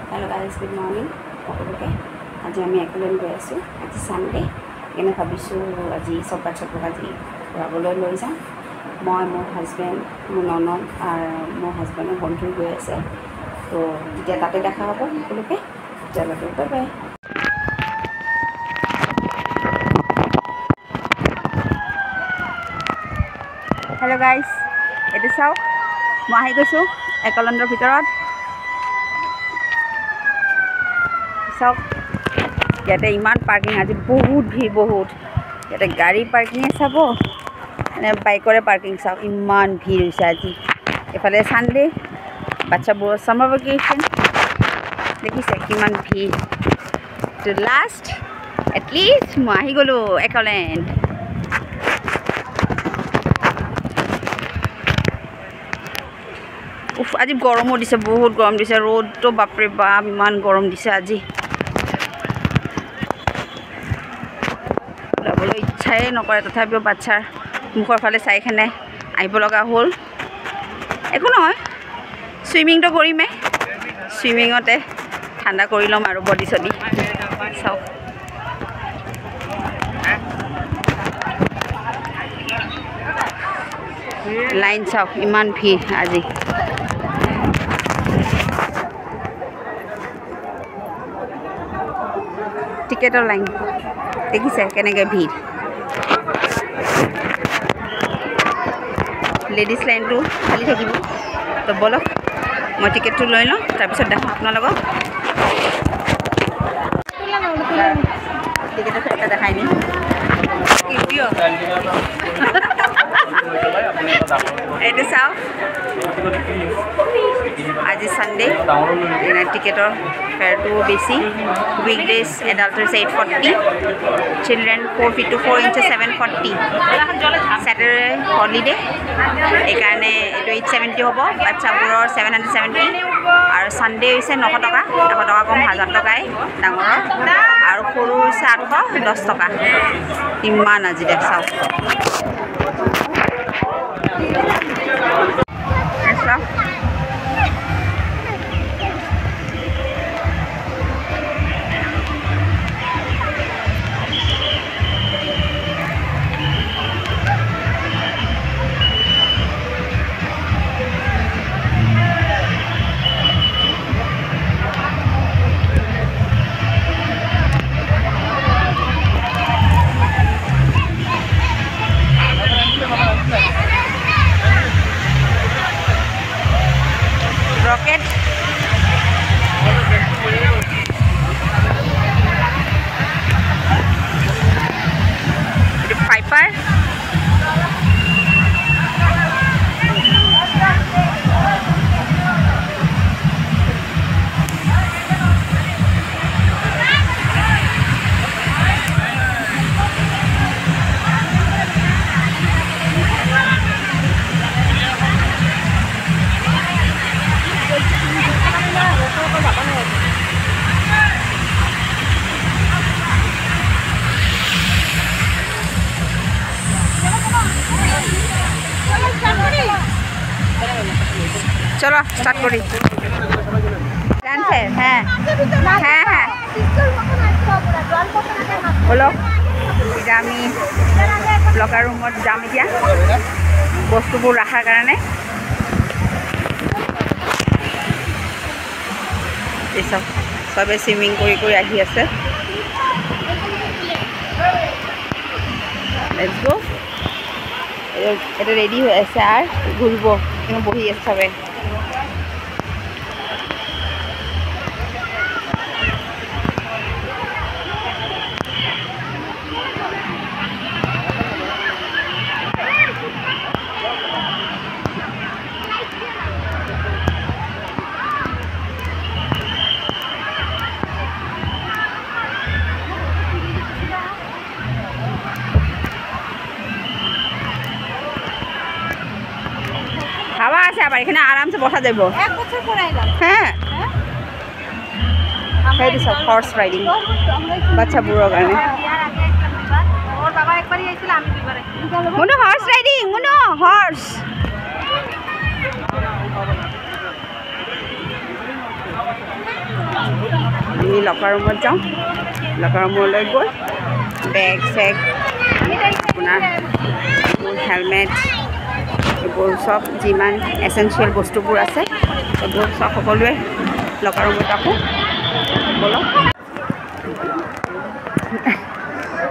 Hello guys, good morning. Okay. Aji ami Ekland goi asu. Aji Sunday. Ene bhabisu aji sob bachchapok aji raboloi loi jam. Moi mor husband, mor nonon mor husband bondhu goi ase. To jetia tate dekha hobo ekoloke. Chalo bye bye. Hello guys. Etu sao. Moi ahi goisu Eklandor bitorat. Sok ইয়াতে ইমান parking আজি বহুত ভিড় বহুত ইয়াতে গাড়ি parking চাব মানে বাইকৰে পাৰ্কিং চাওক ইমান ভিড় হৈছে আজি এফালে সানডে বাচ্চাবোৰ সামাৰ ভেকেশন দেখিছে কিমান ভিড় তো লাষ্ট এটলিষ্ট মই আহি গলো একলেণ্ড উফ আজি গৰমো দিছে বহুত গৰম দিছে ৰ'দটো বাপৰে বাপ ইমান গৰম দিছে আজি যাবলৈ ইচ্ছাই নকৰে তথাপিও বাচ্চাৰ মুখৰ ফালে চাই খেনে আহিব লগা হ'ল একো নহয় সুইমিংটো কৰিমে সুইমিঙতে ঠাণ্ডা কৰি ল'ম আৰু বডি চডি চাওক লাইন চাওক ইমান ভিৰ আজি টিকেটৰ লাইন দেখিছে কেনেকৈ ভিৰ লেডিজ লাইনটো খালি থাকিব তো বলক মই টিকেটটো লৈ লওঁ তাৰপিছত দেখাম আপোনালোকক টিকেটৰ এটা দেখাই নি এইটো চাওক আজি সানডে টিকেটৰ ফেয়াৰটো বেছি উইকডেজ এডাল্টৰ 840 children 4 feet to 4 inches 740 Saturday holiday এইকাৰণে এইটো 870 হ'ব বাচ্চাবোৰৰ 770 আৰু সানডে হৈছে 900 টকা 100 টকা কম 1000 টকাই ডাঙৰৰ আৰু সৰু হৈছে 810 টকা ইমান আজি দেখ চাওক rocket piper চলো স্টার্ট করি হ্যাঁ হ্যাঁ হ্যাঁ বলো এটা আমি লকাৰ ৰুমত যাম এতিয়া বস্তুবোৰ ৰাখাৰ কাৰণে এইসব সবে সুইমিং কৰি কৰি আহি আছে লেটস গো এটা ৰেডি হৈ আছে আৰু ঘূৰিব কিন্তু বহি আছে সবে হাওয়া আছে আবার এখানে আরামসে বসা যাবে এক বছর পরে আইলাম হ্যাঁ হেডি সব হর্স রাইডিং বাচ্চা বুড়ো কারণে ওর বাবা একবারই আইছিল আমি দুইবার মনো হর্স রাইডিং মনো হর্স লকাৰ ৰুমত যাওঁ লকাৰ ৰুমলৈ গৈ বেগ চেগ আপোনাৰ হেলমেট এইবোৰ চব যিমান এচেঞ্চিয়েল বস্তুবোৰ আছে এইবোৰ চব সকলোৱে লকাৰ ৰুমত ৰাখোঁ বলক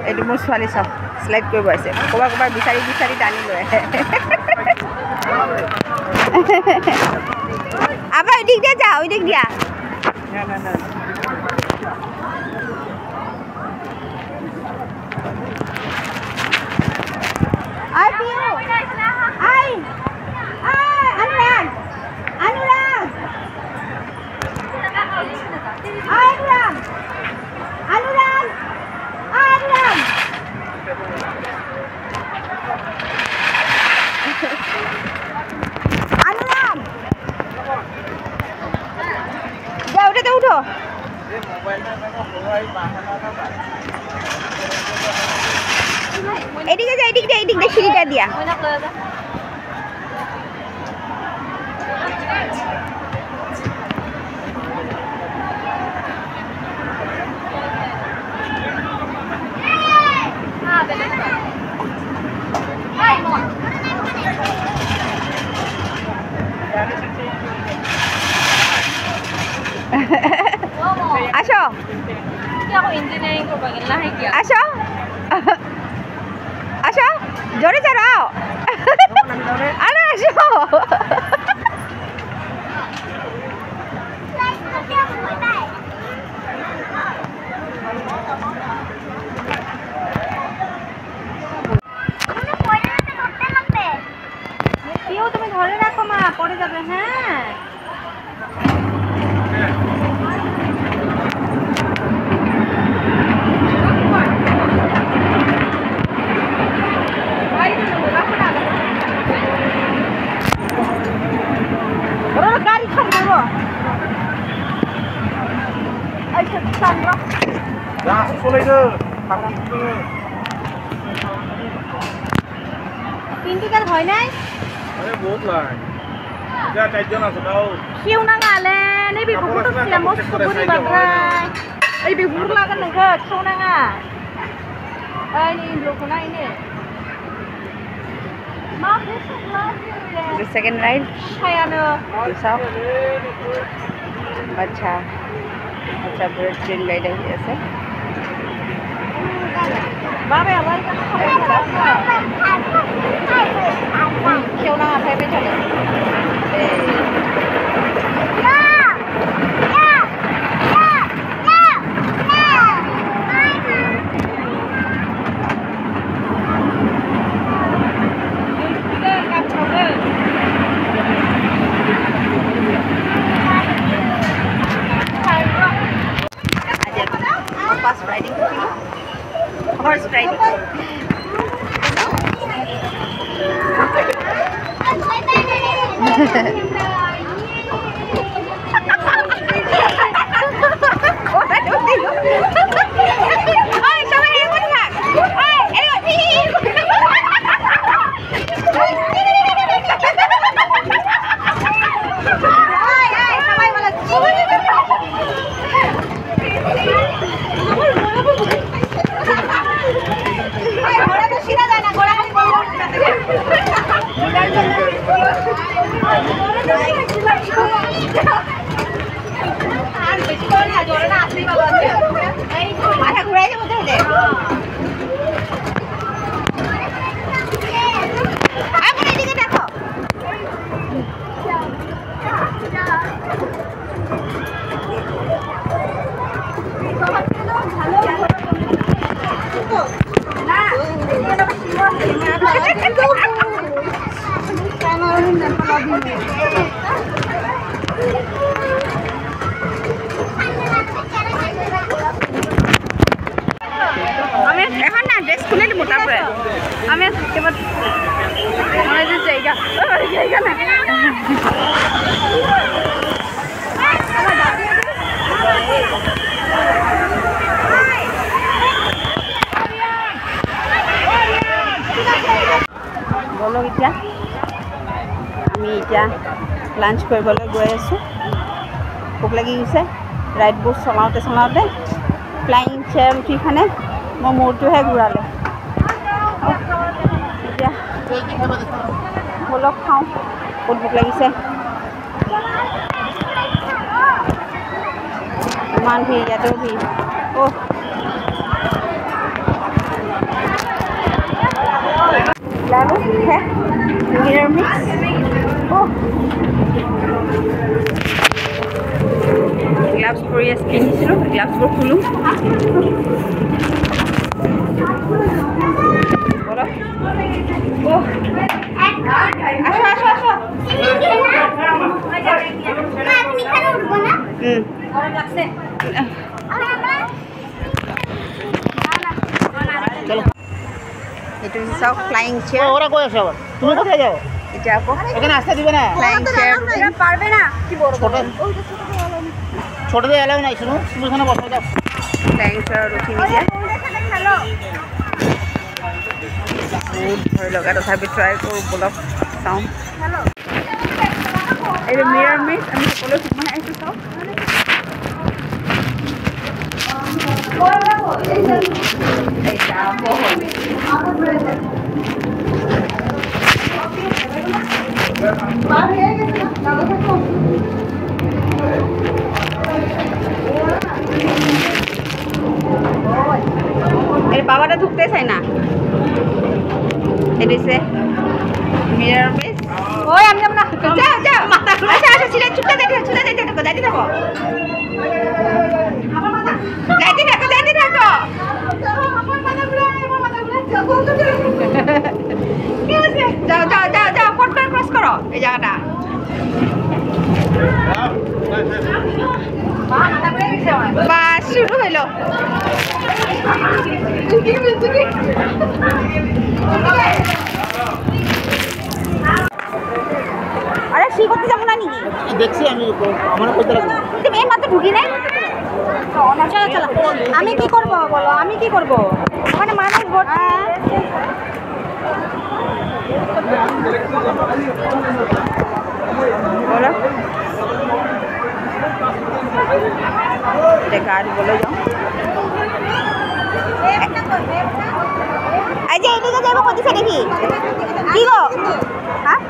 এইটো মোৰ ছোৱালী চব শ্লাইড কৰিব আছে ক'ৰবাত ক'ৰবাত বিচাৰি বিচাৰি টানি লৈ আহে আবার ওই দিক দিয়ে যা ওই দিক দিয়া আই পিউ আই অনুরাগ অনুরাগ অনুরাগ অনুরাগ অনুরাগ अनुराग जाओ उठे उठो एदिके जा एदिके सीढ़ीटा दिया আসো আসো আসো জোরে চড়াও আরে আসো তুমি ধরে রাখো মা পড়ে যাবে হ্যাঁ তিনটিকার হয় নাই আরে বহুত লাই যা চারজন আছে দাও কিউ না গালে নে বিপুর তো ছিলাম মস্ত বুড়ি বাবাই এই বিপুর লাগান নগো খাও নাঙা এই নি লোকনা ইনে মা the second ride hayano sab acha bullet train ride ahi ase babe abar keu na aphe pe chale horse riding মাথা ঘুরাই যাবো তাহলে এখন এদিকে দেখো আমি এখন না ড্রেস খুলে দিব তারপরে আমি এবার আমাদের জায়গা জায়গা না বলো এতিয়া আমি এতিয়া লাঞ্চ কৰিবলৈ গৈ আছোঁ ভোক লাগি গৈছে ৰাইডবোৰ চলাওঁতে ফ্লাইং চেয়াৰ উঠিখানে মই মূৰটোহে ঘূৰালে এতিয়া বলক খাওঁ বহুত ভোক লাগিছে ইমান ভিৰ ইয়াতেও ভিৰ লালু হে মিৰৰ মিক্স গ্লাভছ কৰি পিন্ধিছিলোঁ গ্লাভছবোৰ খোলোঁ বলক এইটো চাওক ফ্লাইং চেয়াৰ ওরা কই আছে আবার তুমি কোথায় যাও এটা আকৌ এখানে আসতে দিবে না ফ্লাইং চেয়ার পারবে না কি বড় ছোটদের এলাও নাই শুনো তুমি এখানে বসে যাও ফ্লাইং চেয়ার উঠি নিজে বহুত ভয় লগা তথাপি ট্ৰাই কৰোঁ বলক চাওঁ এইটো মিৰৰ মিক্স আমি সকলো সোমাই আহিছোঁ চাওক এর বাবাটা ঢুকতে চায় না এদিছে মিরর মিস ওই আমি যাব না যাও যাও আচ্ছা আচ্ছা ছিলা ছুটে যাইতে থাকো যাইতে থাকো যাইতে থাকো যাও যাও যাও যাও ফট করে ক্রস করো এই জায়গাটা বাস শুরু হইল আরে সি করতে যাবো না নাকি দেখছি আমি আমার কইতে লাগবে তুমি এই মাত্র ঢুকি নাই চলো চলো আমি কি করব বলো আমি কি করব ওখানে মানুষ ভর্তি বলো এটা গাড়ি বলে যাও এই যে এদিকে যাবো কোন দিকে দেখি কি গো হ্যাঁ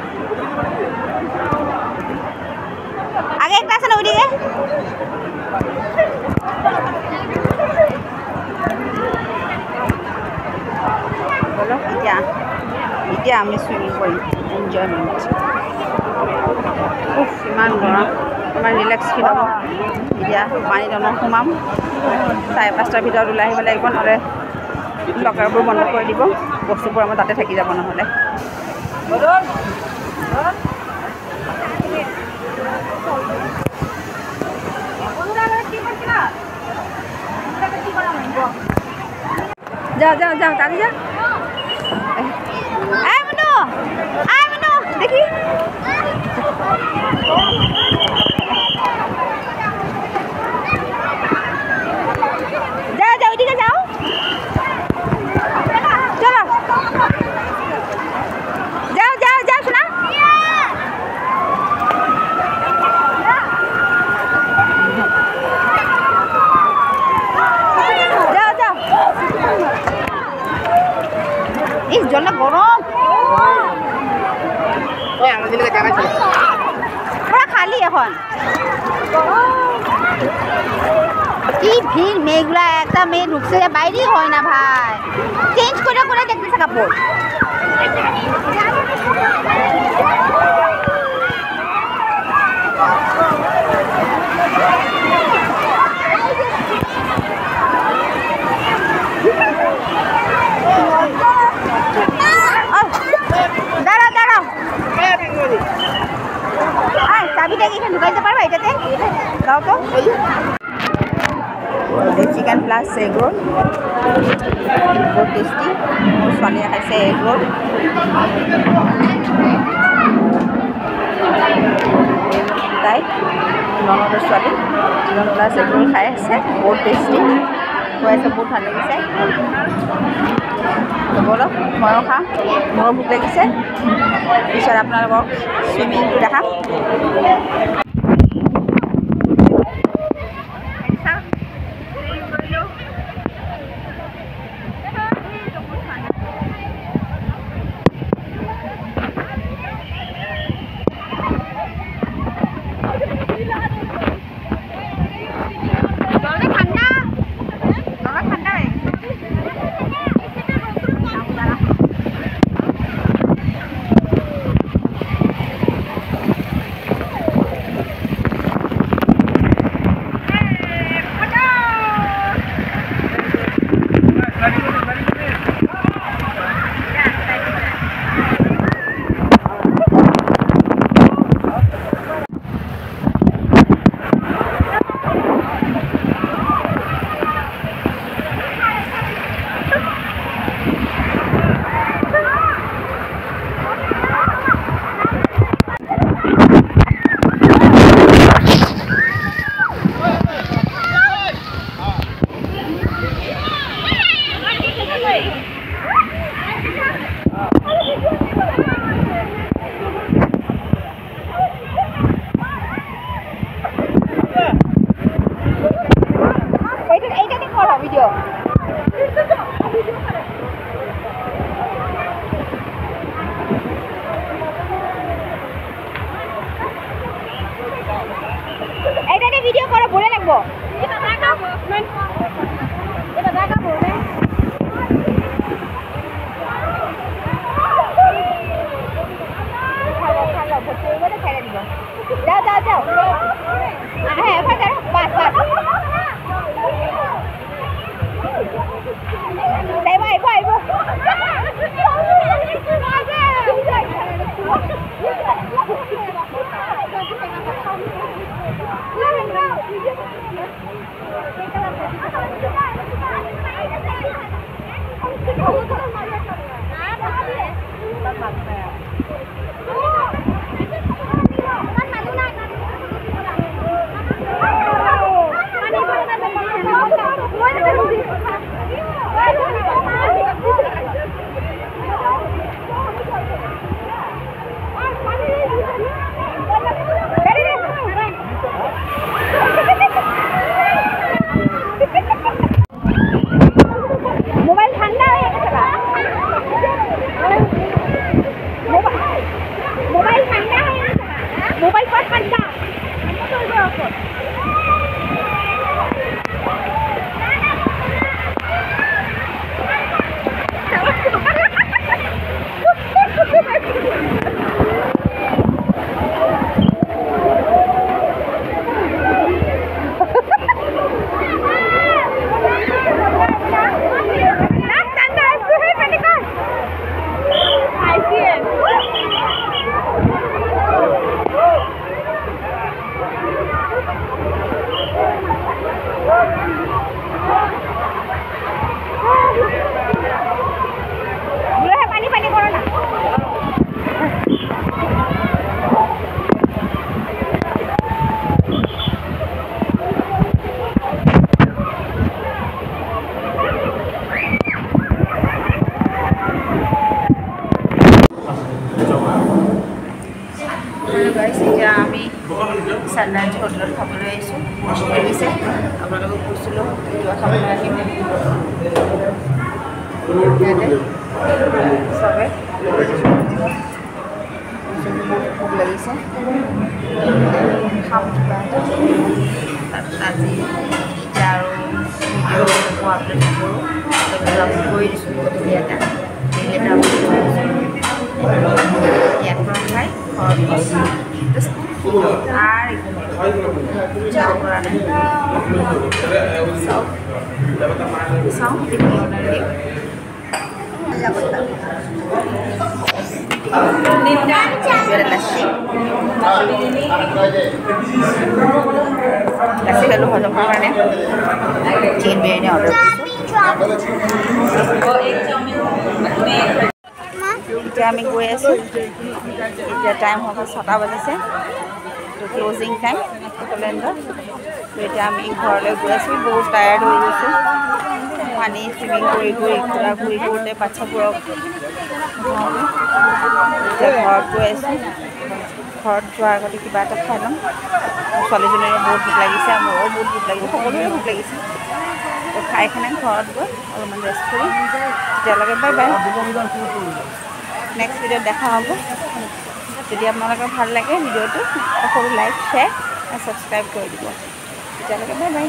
আগে একটা আছে না ওইদিকে বলো এতিয়া আমি সুইমিং কৰিম এনজয়মেণ্ট উফ ইমান গৰম ইমান ৰিলেক্স ফিল হ'ব এতিয়া পানীত অলপ সোমাম 5:30টাৰ ভিতৰত ওলাই আহিব লাগিব নহ'লে লকাৰবোৰ বন্ধ কৰি দিব বস্তুবোৰ আমাৰ তাতে থাকি যাব নহ'লে যাও যাও যাও তাড়াতাড়ি যা আয় মনু দেখি যাও যাও ওইদিকে যাও চলো যাও যাও যাও শোনা যাও যাও এই জলটা গরম ওই আমাদের দিকে জায়গা ছিল পুরো খালি এখন কি ভিড় মেয়েগুলা একটা মেয়ে ঢুকছে বাইরেই হয় না ভাই চেঞ্জ করে করে দেখতেছে কাপড় দাঁড়াও দাঁড়াও চাবিটা এখানে ঢুকাইতে পারবা এটাতে দাও তো চিকেন প্লাস এগ রোল বহুত টেস্টি মোৰ ছোৱালীয়ে খাইছে এগ ৰোল তাই ননদৰ ছোৱালী চিকেন প্লাস এগ ৰোল খাই আছে বহুত টেস্টি খুৱাইছে বহুত ভাল লাগিছে বলক ময়ো খাম মোৰো ভোক লাগিছে পিছত আপোনালোকক চুইমিংটো দেখাম Combo. Ito daga po. Ito daga po. Hello, but you want to carry it. Down. Hey, what are you? Pass. Đây mày quay vô. Sunrise hotel খাবলৈ আহিছোঁ দেখিছে আপোনালোকক কৈছিলোঁ কিবা খাবলৈ আহিম চবে ভোক লাগিছে খাম কিবা আজি এতিয়া আৰু ভিডিঅ' আপলোড নকৰোঁ আপলোড কৰি দিছোঁ গধূলি এটা ইয়াত পৰা খাই ঘৰত আর লাসি খালো হজম করার কারণে চিকেন বিরিয়ানি অর্ডার এতিয়া আমি গৈ আছোঁ এতিয়া টাইম হ'ব 6টা বাজিছে ক্লোজিং টাইম কলেণ্ডৰ এতিয়া আমি ঘৰলৈ গৈ আছোঁ বহুত টায়াৰ্ড হৈ গৈছোঁ পানী চুইমিং কৰি ঘূৰা ঘূৰি কৰোঁতে বাচ্চাবোৰক এতিয়া ঘৰত গৈ আছোঁ ঘৰত যোৱাৰ আগতে কিবা এটা খাই ল'ম ছোৱালীজনীৰো বহুত ভোক লাগিছে মোৰো বহুত ভোক লাগিছে সকলোৰে ভোক লাগিছে তো খাই খানে ঘৰত গৈ অলপমান ৰেষ্ট কৰি তেতিয়ালৈকে বাই বাই নেক্সট ভিডিঅ'ত দেখা হ'ব যদি আপোনালোকৰ ভাল লাগে ভিডিঅ'টো সকলো লাইক শ্বেয়াৰ আৰু ছাবস্ক্ৰাইব কৰি দিব তেতিয়ালৈকে বাই বাই